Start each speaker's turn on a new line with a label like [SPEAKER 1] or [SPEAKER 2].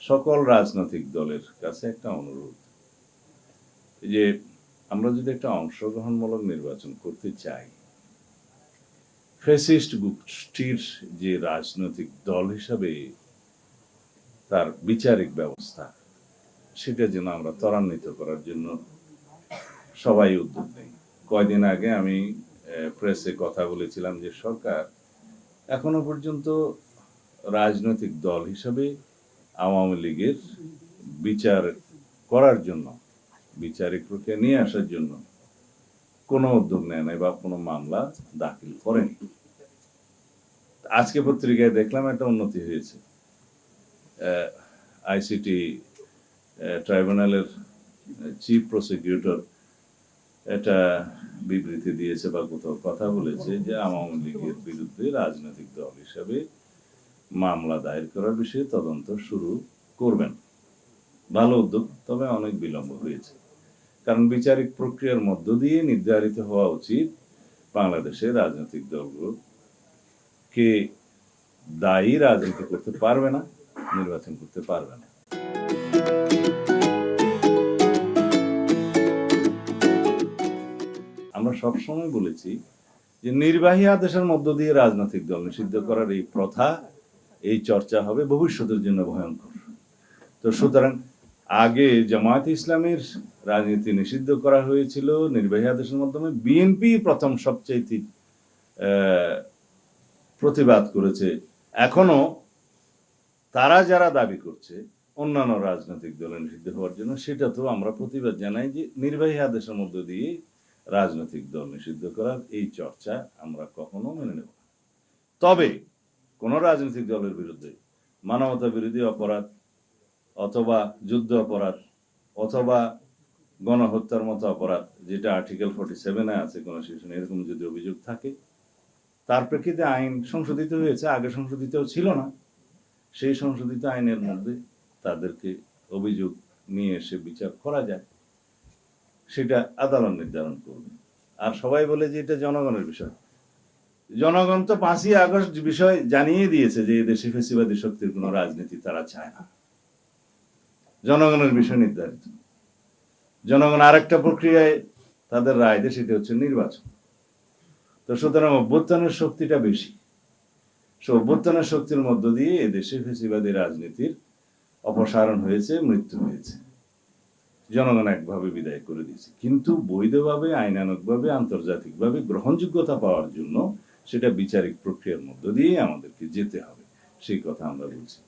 [SPEAKER 1] সকল রাজনৈতিক দলের কাছে একটা অনুরোধ যে আমরা যদি একটা অংশগ্রহণমূলক নির্বাচন করতে চাই, ফ্যাসিস্ট গোষ্ঠীর যে রাজনৈতিক দল হিসাবে তার বিচারিক ব্যবস্থা সেটা যেন আমরা ত্বরান্বিত করার জন্য সবাই উদ্যোগ নেই। কয়দিন আগে আমি প্রেসে কথা বলেছিলাম যে সরকার এখনো পর্যন্ত রাজনৈতিক দল হিসাবে আওয়ামী লীগের বিচার করার জন্য, বিচারিক প্রক্রিয়া নিয়ে আসার জন্য কোনো উদ্যোগ নেয় নাই বা কোনো মামলা দাখিল করেনি। আজকে পত্রিকায় দেখলাম একটা উন্নতি হয়েছে। আইসিটি ট্রাইব্যুনালের চিফ প্রসিকিউটর এটা বিবৃতি দিয়েছে বা কোথাও কথা বলেছে যে আওয়ামী লীগের বিরুদ্ধে রাজনৈতিক দল হিসাবে মামলা দায়ের করার বিষয়ে তদন্ত শুরু করবেন। ভালো উদ্যোগ, তবে অনেক বিলম্ব হয়েছে। কারণ বিচারিক প্রক্রিয়ার মধ্য দিয়ে নির্ধারিত হওয়া উচিত বাংলাদেশের রাজনৈতিক দলগুলো কে দায়ী রাজনীতি করতে পারবে না, নির্বাচন করতে পারবে না। আমরা সবসময় বলেছি যে নির্বাহী আদেশের মধ্য দিয়ে রাজনৈতিক দল নিষিদ্ধ করার এই প্রথা, এই চর্চা হবে ভবিষ্যতের জন্য ভয়ঙ্কর। তো সুতরাং আগে জামায়াতে ইসলামের রাজনীতি নিষিদ্ধ করা হয়েছিল নির্বাহী আদেশের মাধ্যমে। বিএনপি প্রথম সবচাইতে প্রতিবাদ করেছে। এখনো তারা যারা দাবি করছে অন্যান্য রাজনৈতিক দলের নিষিদ্ধ হওয়ার জন্য, সেটা তো আমরা প্রতিবাদ জানাই যে নির্বাহী আদেশের মধ্য দিয়ে রাজনৈতিক দল নিষিদ্ধ করার এই চর্চা আমরা কখনো মেনে নেব না। তবে কোন রাজনৈতিক দলের বিরুদ্ধে মানবতা বিরোধী অপরাধ অথবা যুদ্ধ অপরাধ অথবা গণহত্যার মতো অপরাধ, যেটা আর্টিকেল 47-এ আছে কোন সেকশনে, এরকম যদি অভিযোগ থাকে, তার প্রেক্ষিতে আইন সংশোধিত হয়েছে, আগে সংশোধিতও ছিল না। সেই সংশোধিত আইনের মধ্যে তাদেরকে অভিযোগ নিয়ে এসে বিচার করা যায়, সেটা আদালত নির্ধারণ করবে। আর সবাই বলে যে এটা জনগণের বিষয়। জনগণ তো 5ই আগস্ট বিষয় জানিয়ে দিয়েছে যে দেশে ফ্যাসিবাদী শক্তির কোনো রাজনীতি তারা চায় না। জনগণের বিষয় নির্ধারিত। জনগণ আরেকটা প্রক্রিয়ায় তাদের রায় দেয়, সেটা হচ্ছে নির্বাচন। তো সুতরাং অভ্যুত্থানের শক্তিটা বেশি। অভ্যুত্থানের শক্তির মধ্য দিয়ে এদেশে ফ্যাসিবাদী রাজনীতির অপসারণ হয়েছে, মৃত্যু হয়েছে। জনগণ একভাবে বিদায় করে দিয়েছে। কিন্তু বৈধভাবে, আইনানুগভাবে, আন্তর্জাতিকভাবে গ্রহণযোগ্যতা পাওয়ার জন্য সেটা বিচারিক প্রক্রিয়ার মধ্য দিয়ে আমাদেরকে যেতে হবে, সেই কথা আমরা বলছি।